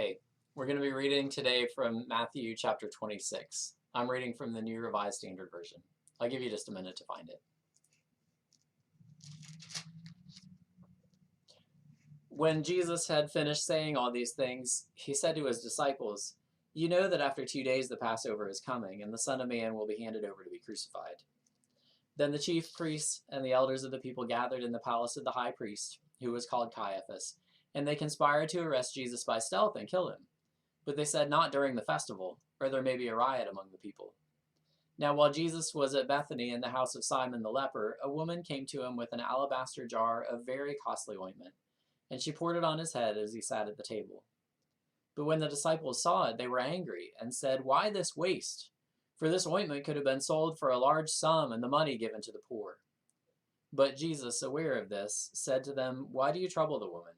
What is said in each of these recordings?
Hey, we're going to be reading today from Matthew chapter 26. I'm reading from the New Revised Standard Version. I'll give you just a minute to find it. When Jesus had finished saying all these things, he said to his disciples, "You know that after 2 days the Passover is coming, and the Son of Man will be handed over to be crucified." Then the chief priests and the elders of the people gathered in the palace of the high priest, who was called Caiaphas, and they conspired to arrest Jesus by stealth and kill him. But they said, "Not during the festival, or there may be a riot among the people." Now while Jesus was at Bethany in the house of Simon the leper, a woman came to him with an alabaster jar of very costly ointment, and she poured it on his head as he sat at the table. But when the disciples saw it, they were angry and said, "Why this waste? For this ointment could have been sold for a large sum and the money given to the poor." But Jesus, aware of this, said to them, "Why do you trouble the woman?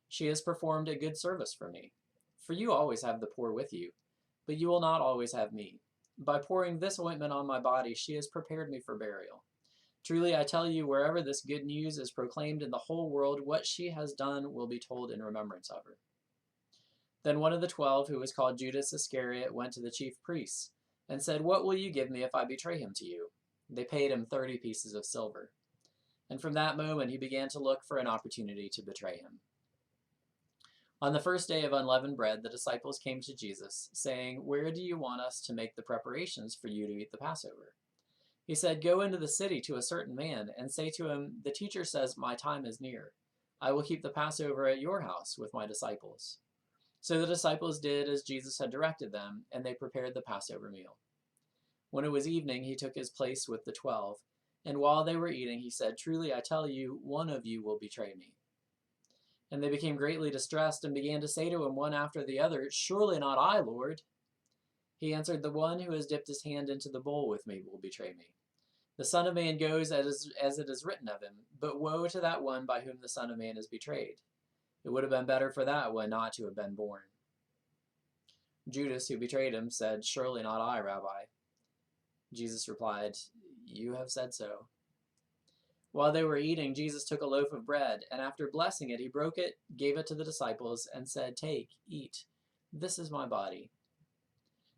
She has performed a good service for me. For you always have the poor with you, but you will not always have me. By pouring this ointment on my body, she has prepared me for burial. Truly I tell you, wherever this good news is proclaimed in the whole world, what she has done will be told in remembrance of her." Then one of the 12, who was called Judas Iscariot, went to the chief priests and said, "What will you give me if I betray him to you?" They paid him 30 pieces of silver. And from that moment he began to look for an opportunity to betray him. On the first day of unleavened bread, the disciples came to Jesus, saying, "Where do you want us to make the preparations for you to eat the Passover?" He said, "Go into the city to a certain man, and say to him, 'The teacher says, my time is near. I will keep the Passover at your house with my disciples.'" So the disciples did as Jesus had directed them, and they prepared the Passover meal. When it was evening, he took his place with the 12, and while they were eating, he said, "Truly I tell you, one of you will betray me." And they became greatly distressed and began to say to him one after the other, "Surely not I, Lord." He answered, "The one who has dipped his hand into the bowl with me will betray me. The Son of Man goes as it is written of him, but woe to that one by whom the Son of Man is betrayed. It would have been better for that one not to have been born." Judas, who betrayed him, said, "Surely not I, Rabbi." Jesus replied, "You have said so." While they were eating, Jesus took a loaf of bread, and after blessing it, he broke it, gave it to the disciples, and said, "Take, eat. This is my body."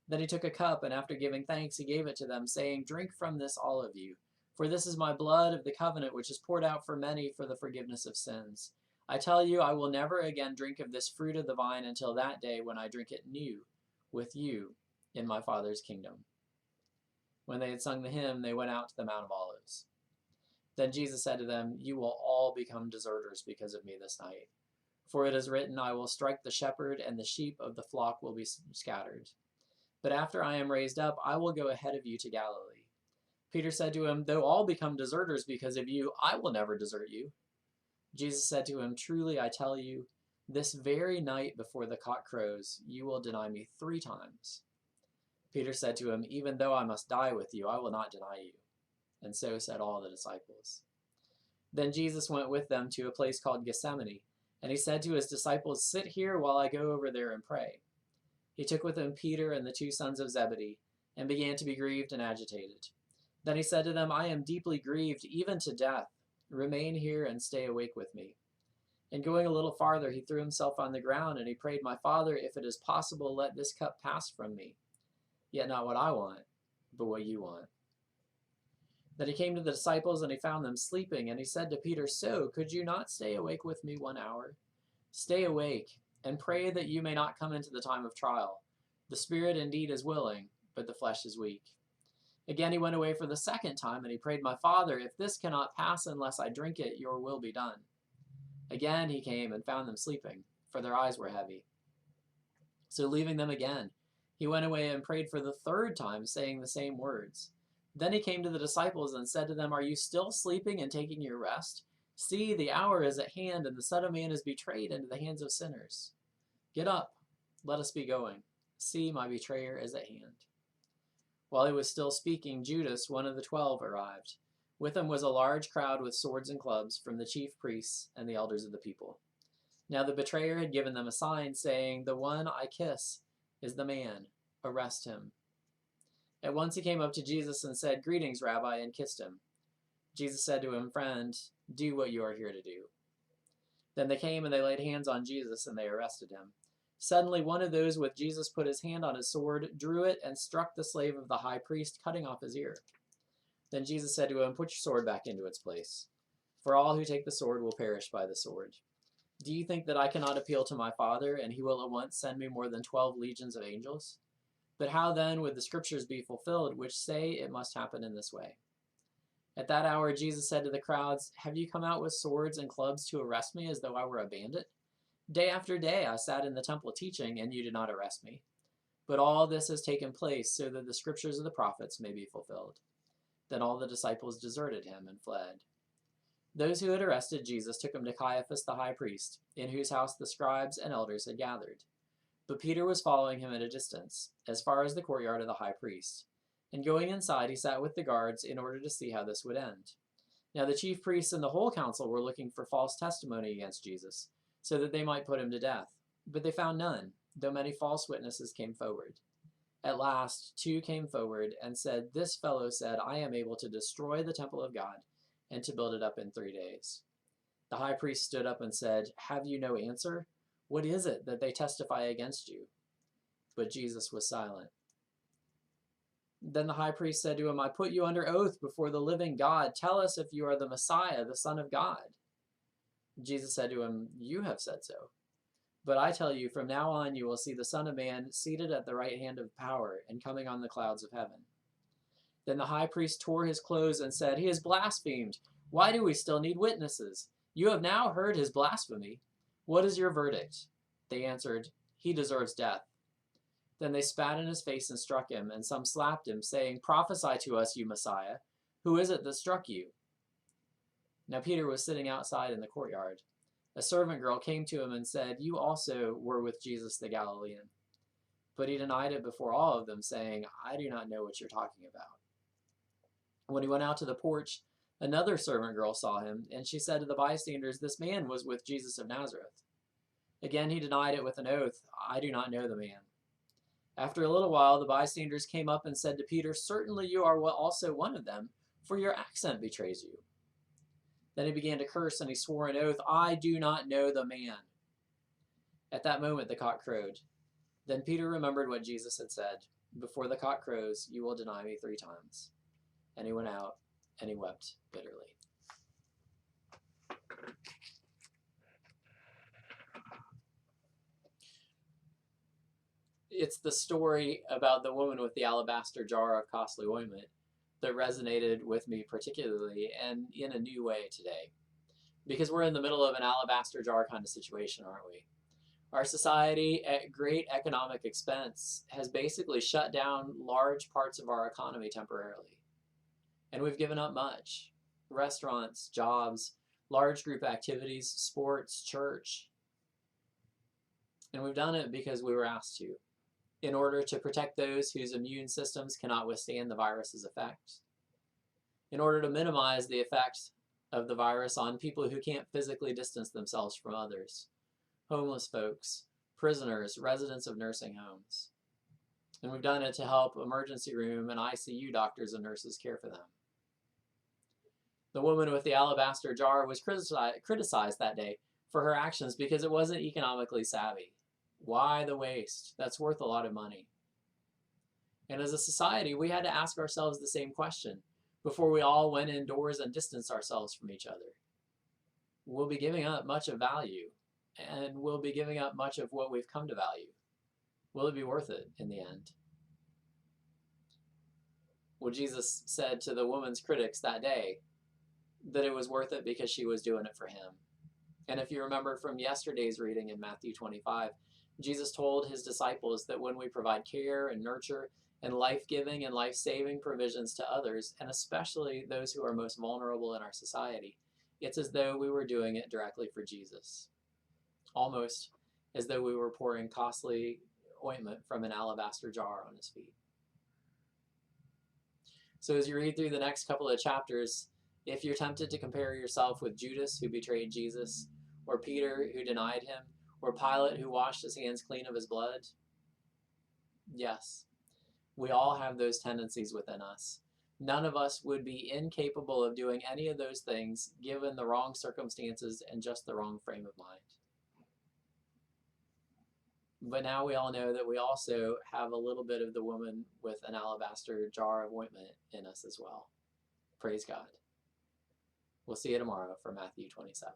Then he took a cup, and after giving thanks, he gave it to them, saying, "Drink from this, all of you, for this is my blood of the covenant, which is poured out for many for the forgiveness of sins. I tell you, I will never again drink of this fruit of the vine until that day when I drink it new with you in my Father's kingdom." When they had sung the hymn, they went out to the Mount of Olives. Then Jesus said to them, "You will all become deserters because of me this night. For it is written, I will strike the shepherd, and the sheep of the flock will be scattered. But after I am raised up, I will go ahead of you to Galilee." Peter said to him, "Though all become deserters because of you, I will never desert you." Jesus said to him, "Truly I tell you, this very night before the cock crows, you will deny me 3 times." Peter said to him, "Even though I must die with you, I will not deny you." And so said all the disciples. Then Jesus went with them to a place called Gethsemane, and he said to his disciples, "Sit here while I go over there and pray." He took with him Peter and the 2 sons of Zebedee, and began to be grieved and agitated. Then he said to them, "I am deeply grieved, even to death. Remain here and stay awake with me." And going a little farther, he threw himself on the ground, and he prayed, "My Father, if it is possible, let this cup pass from me. Yet not what I want, but what you want." Then he came to the disciples, and he found them sleeping, and he said to Peter, "So, could you not stay awake with me 1 hour? Stay awake, and pray that you may not come into the time of trial. The spirit indeed is willing, but the flesh is weak." Again he went away for the 2nd time, and he prayed, "My Father, if this cannot pass unless I drink it, your will be done." Again he came and found them sleeping, for their eyes were heavy. So leaving them again, he went away and prayed for the 3rd time, saying the same words. Then he came to the disciples and said to them, "Are you still sleeping and taking your rest? See, the hour is at hand, and the Son of Man is betrayed into the hands of sinners. Get up, let us be going. See, my betrayer is at hand." While he was still speaking, Judas, one of the 12, arrived. With him was a large crowd with swords and clubs from the chief priests and the elders of the people. Now the betrayer had given them a sign, saying, "The one I kiss is the man. Arrest him." At once he came up to Jesus and said, "Greetings, Rabbi," and kissed him. Jesus said to him, "Friend, do what you are here to do." Then they came and they laid hands on Jesus and they arrested him. Suddenly one of those with Jesus put his hand on his sword, drew it, and struck the slave of the high priest, cutting off his ear. Then Jesus said to him, "Put your sword back into its place, for all who take the sword will perish by the sword. Do you think that I cannot appeal to my Father, and he will at once send me more than 12 legions of angels? But how then would the scriptures be fulfilled, which say it must happen in this way?" At that hour Jesus said to the crowds, "Have you come out with swords and clubs to arrest me as though I were a bandit? Day after day I sat in the temple teaching, and you did not arrest me. But all this has taken place so that the scriptures of the prophets may be fulfilled." Then all the disciples deserted him and fled. Those who had arrested Jesus took him to Caiaphas the high priest, in whose house the scribes and elders had gathered. But Peter was following him at a distance, as far as the courtyard of the high priest. And going inside, he sat with the guards in order to see how this would end. Now the chief priests and the whole council were looking for false testimony against Jesus, so that they might put him to death. But they found none, though many false witnesses came forward. At last, 2 came forward and said, "This fellow said, I am able to destroy the temple of God and to build it up in 3 days." The high priest stood up and said, "Have you no answer? What is it that they testify against you?" But Jesus was silent. Then the high priest said to him, "I put you under oath before the living God. Tell us if you are the Messiah, the Son of God." Jesus said to him, "You have said so. But I tell you, from now on you will see the Son of Man seated at the right hand of power and coming on the clouds of heaven." Then the high priest tore his clothes and said, "He has blasphemed. Why do we still need witnesses? You have now heard his blasphemy. What is your verdict?" They answered, "He deserves death." Then they spat in his face and struck him, and some slapped him, saying, "Prophesy to us, you Messiah. Who is it that struck you?" Now Peter was sitting outside in the courtyard. A servant girl came to him and said, "You also were with Jesus the Galilean." But he denied it before all of them, saying, "I do not know what you're talking about." When he went out to the porch, another servant girl saw him, and she said to the bystanders, "This man was with Jesus of Nazareth." Again he denied it with an oath, "I do not know the man." After a little while, the bystanders came up and said to Peter, "Certainly you are also one of them, for your accent betrays you." Then he began to curse, and he swore an oath, "I do not know the man." At that moment the cock crowed. Then Peter remembered what Jesus had said, "Before the cock crows, you will deny me 3 times." And he went out, and he wept bitterly. It's the story about the woman with the alabaster jar of costly ointment that resonated with me particularly, and in a new way today. Because we're in the middle of an alabaster jar kind of situation, aren't we? Our society, at great economic expense, has basically shut down large parts of our economy temporarily. And we've given up much. Restaurants, jobs, large group activities, sports, church. And we've done it because we were asked to, in order to protect those whose immune systems cannot withstand the virus's effects, in order to minimize the effect of the virus on people who can't physically distance themselves from others, homeless folks, prisoners, residents of nursing homes. And we've done it to help emergency room and ICU doctors and nurses care for them. The woman with the alabaster jar was criticized that day for her actions because it wasn't economically savvy. Why the waste? That's worth a lot of money. And as a society, we had to ask ourselves the same question before we all went indoors and distanced ourselves from each other. We'll be giving up much of value, and we'll be giving up much of what we've come to value. Will it be worth it in the end? Well, Jesus said to the woman's critics that day that it was worth it because she was doing it for him. And if you remember from yesterday's reading in Matthew 25, Jesus told his disciples that when we provide care and nurture and life-giving and life-saving provisions to others, and especially those who are most vulnerable in our society, it's as though we were doing it directly for Jesus. Almost as though we were pouring costly ointment from an alabaster jar on his feet. So as you read through the next couple of chapters, if you're tempted to compare yourself with Judas, who betrayed Jesus, or Peter, who denied him, or Pilate, who washed his hands clean of his blood, yes, we all have those tendencies within us. None of us would be incapable of doing any of those things given the wrong circumstances and just the wrong frame of mind. But now we all know that we also have a little bit of the woman with an alabaster jar of ointment in us as well. Praise God. We'll see you tomorrow for Matthew 27.